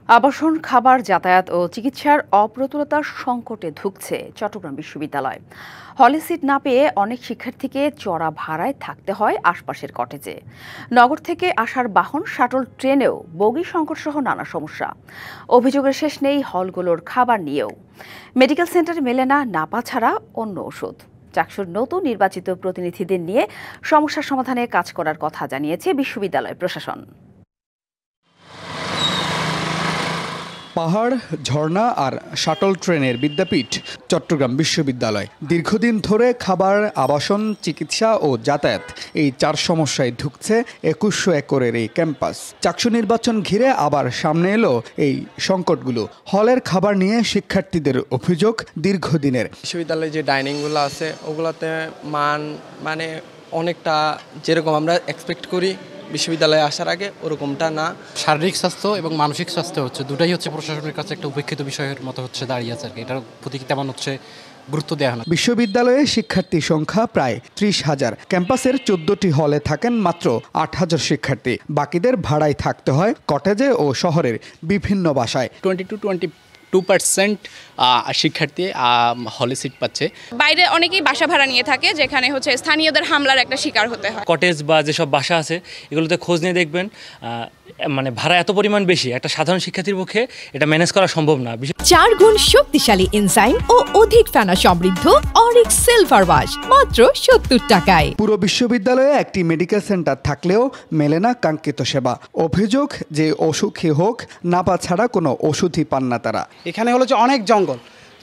আবাসন, খাবার, যাতায়াত ও চিকিৎসার অপ্রতুলতার সংকটে ধুঁকছে চট্টগ্রাম বিশ্ববিদ্যালয়। হলে সিট না পেয়ে অনেক শিক্ষার্থীকে চড়া ভাড়ায় থাকতে হয় আশপাশের কটেজে। নগর থেকে আসার বাহন, শাটল, ট্রেনেও বগি সংকট সহ নানা সমস্যা। অভিযোগের শেষ নেই হলগুলোর খাবার নিয়েও। মেডিকেল সেন্টারে মেলে না নাপা ছাড়া অন্য ওষুধ। চাকসুর নতুন নির্বাচিত প্রতিনিধিদের নিয়ে সমস্যার সমাধানে কাজ করার কথা জানিয়েছে বিশ্ববিদ্যালয় প্রশাসন। পাহাড়, ঝর্ণা আর শাটল ট্রেনের বিদ্যাপীঠ চট্টগ্রাম বিশ্ববিদ্যালয়। দীর্ঘদিন ধরে খাবার, আবাসন, চিকিৎসা ও যাতায়াত এই চার সমস্যায় ধুঁকছে 2100 একরের এই ক্যাম্পাস। চাকসু নির্বাচন ঘিরে আবার সামনে এলো এই সংকটগুলো। হলের খাবার নিয়ে শিক্ষার্থীদের অভিযোগ দীর্ঘদিনের। বিশ্ববিদ্যালয়ে যে ডাইনিংগুলো আছে ওগুলোতে মানে অনেকটা যেরকম আমরা এক্সপেক্ট করি বিশ্ববিদ্যালয়ে আসার আগে ওরকমটা না। শারীরিক স্বাস্থ্য এবং মানসিক স্বাস্থ্য দুটাই প্রশাসনের কাছে একটা উপেক্ষিত বিষয়ের মতো দাঁড়িয়ে আছে আর কি। এটার প্রতি তেমন গুরুত্ব দেওয়া হয় না। বিশ্ববিদ্যালয়ে শিক্ষার্থী সংখ্যা প্রায় 30,000। ক্যাম্পাসের 14টি হলে থাকেন মাত্র 8,000 শিক্ষার্থী। বাকিদের ভাড়ায় থাকতে হয় কটেজে ও শহরের বিভিন্ন বাসায়। 22% শিক্ষার্থী হলে সিট পাচ্ছে। বাইরে অনেকেই বাসা ভাড়া নিয়ে থাকে, যেখানে স্থানীয়দের হামলার একটা শিকার হতে হয়। কটেজ বা যেসব বাসা আছে এগুলোতে খোঁজ নিয়ে দেখবেন মানে ভাড়া এত পরিমাণ বেশি, একটা সাধারণ শিক্ষার্থীর পক্ষে এটা ম্যানেজ করা সম্ভব না। 4 গুণ শক্তিশালী এনজাইম ও অধিক ফেনা সমৃদ্ধ অরিক্স সিলভার ওয়াশ মাত্র 70 টাকায়। পুরো বিশ্ববিদ্যালয়ে একটি মেডিকেল সেন্টার থাকলেও মেলে না কাঙ্ক্ষিত সেবা। অভিযোগ যে অসুখী হোক, নাপা ছাড়া কোনো ওষুধই পান না তারা। এখানে হলো যে অনেক জঙ্গল,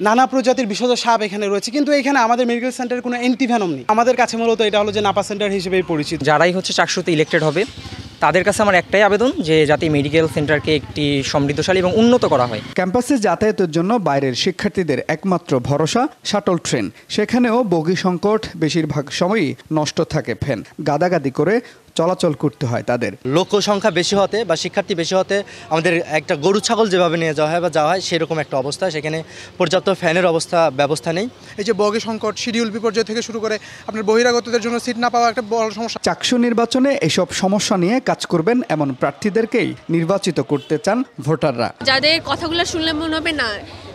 নানা প্রজাতির বিষধ সাপ এখানে রয়েছে, কিন্তু এখানে আমাদের মেডিকেল সেন্টারের কোনো অ্যান্টিভেনম নেই। আমাদের কাছে মূলত এটা হলো যে নাপা সেন্টার হিসেবেই পরিচিত। যারাই চাকসুতে ইলেক্টেড হবে তাদের কাছে আমার একটাই আবেদন যে যাতে মেডিকেল সেন্টারকে একটি সমৃদ্ধশালী এবং উন্নত করা হয়। ক্যাম্পাসে যাতায়াতের জন্য বাইরের শিক্ষার্থীদের একমাত্র ভরসা শাটল ট্রেন। সেখানেও বগি সংকট, বেশিরভাগ সময়ই নষ্ট থাকে ফ্যান। গাদাগাদি করে চলাচল করতে হয় তাদের। লোক সংখ্যা বেশি হতে বা শিক্ষার্থী বেশি হতে আমাদের একটা গরু ছাগল যেভাবে নিয়ে যাওয়া হয় বা যাওয়া হয় সেরকম একটা অবস্থা। সেখানে পর্যাপ্ত ফ্যানের ব্যবস্থা নেই। এই যে বগি সংকট, শিডিউল বিপর্যয় থেকে শুরু করে আপনার বহিরাগতদের জন্য সিট না পাওয়া একটা বড় সমস্যা। চাকসু নির্বাচনে এসব সমস্যা নিয়ে কাজ করবেন এমন প্রার্থীদেরকেই নির্বাচিত করতে চান ভোটাররা। যাদের কথাগুলো শুনলে মনে হবে না,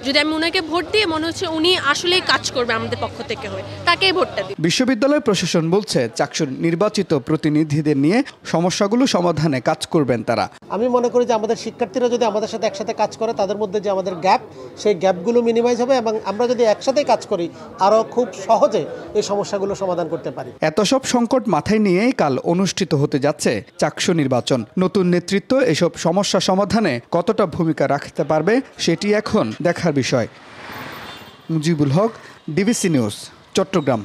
যদি আমি ওনাকে ভোট দিয়ে মনে হচ্ছে উনি আসলেই কাজ করবে আমাদের পক্ষ থেকে হয়ে, তাকেই ভোটটা দিই। বিশ্ববিদ্যালয় প্রশাসন বলছে চাকসুর নির্বাচিত প্রতিনিধিদের নিয়ে সমস্যাগুলো সমাধানে কাজ করবেন তারা। আমি মনে করি যে আমাদের শিক্ষার্থীরা যদি আমাদের সাথে একসাথে কাজ করে, তাদের মধ্যে যে আমাদের গ্যাপ, সেই গ্যাপগুলো মিনিমাইজ হবে এবং আমরা যদি একসাথে কাজ করি আরও খুব সহজে এই সমস্যাগুলো সমাধান করতে পারি। এত সব সংকট মাথায় নিয়েই কাল অনুষ্ঠিত হতে যাচ্ছে চাকসু নির্বাচন। নতুন নেতৃত্ব এসব সমস্যা সমাধানে কতটা ভূমিকা রাখতে পারবে সেটি এখন দেখার বিষয়। Mujibul Haque, DBC news, Chittagong.